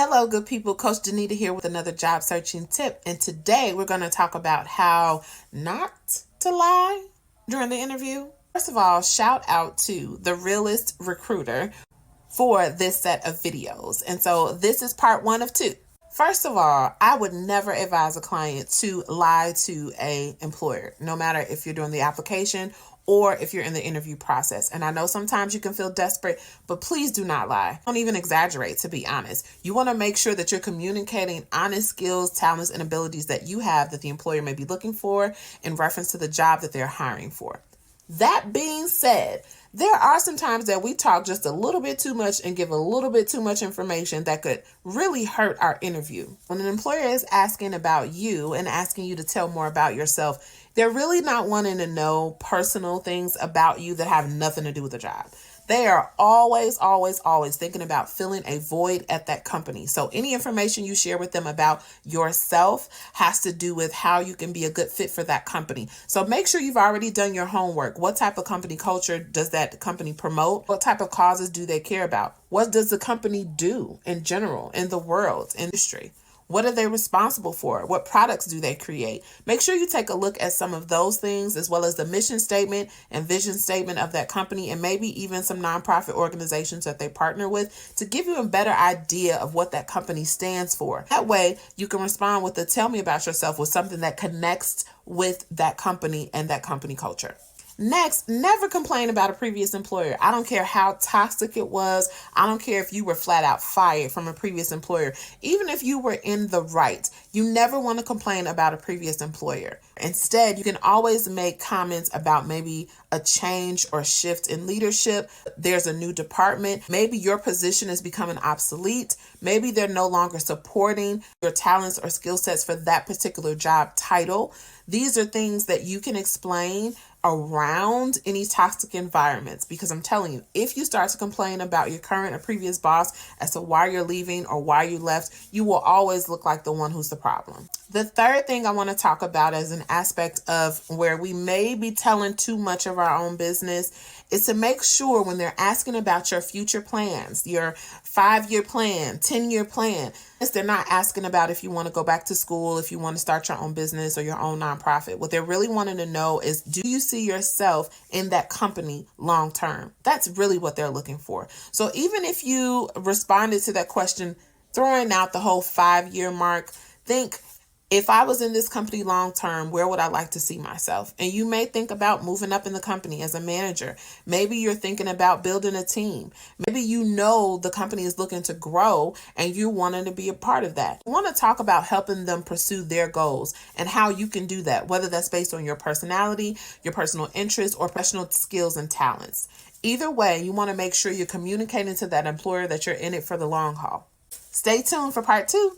Hello, good people. Coach Danita here with another job searching tip. And today we're going to talk about how not to lie during the interview. First of all, shout out to the Realist Recruiter for this set of videos. And so this is part 1 of 2. First of all, I would never advise a client to lie to an employer, no matter if you're doing the application or if you're in the interview process. And I know sometimes you can feel desperate, but please do not lie. Don't even exaggerate, to be honest. You want to make sure that you're communicating honest skills, talents, and abilities that you have that the employer may be looking for in reference to the job that they're hiring for. That being said, there are some times that we talk just a little bit too much and give a little bit too much information that could really hurt our interview. When an employer is asking about you and asking you to tell more about yourself, they're really not wanting to know personal things about you that have nothing to do with the job. They are always thinking about filling a void at that company. So any information you share with them about yourself has to do with how you can be a good fit for that company. So make sure you've already done your homework. What type of company culture does that company promote? What type of causes do they care about? What does the company do in general, in the world, industry? What are they responsible for? What products do they create? Make sure you take a look at some of those things, as well as the mission statement and vision statement of that company, and maybe even some nonprofit organizations that they partner with, to give you a better idea of what that company stands for. That way, you can respond with the tell me about yourself with something that connects with that company and that company culture. Next, never complain about a previous employer. I don't care how toxic it was. I don't care if you were flat out fired from a previous employer. Even if you were in the right, you never want to complain about a previous employer. Instead, you can always make comments about maybe a change or shift in leadership. There's a new department. Maybe your position is becoming obsolete. Maybe they're no longer supporting your talents or skill sets for that particular job title. These are things that you can explain around any toxic environments, because I'm telling you, if you start to complain about your current or previous boss as to why you're leaving or why you left, you will always look like the one who's the problem. The third thing I want to talk about as an aspect of where we may be telling too much of our own business is to make sure when they're asking about your future plans, your 5-year plan, 10-year plan, they're not asking about if you want to go back to school, if you want to start your own business or your own nonprofit. What they're really wanting to know is, do you see yourself in that company long term? That's really what they're looking for. So even if you responded to that question, throwing out the whole 5-year mark, think, if I was in this company long term, where would I like to see myself? And you may think about moving up in the company as a manager. Maybe you're thinking about building a team. Maybe you know the company is looking to grow and you wanting to be a part of that. You want to talk about helping them pursue their goals and how you can do that, whether that's based on your personality, your personal interests, or professional skills and talents. Either way, you want to make sure you're communicating to that employer that you're in it for the long haul. Stay tuned for part 2.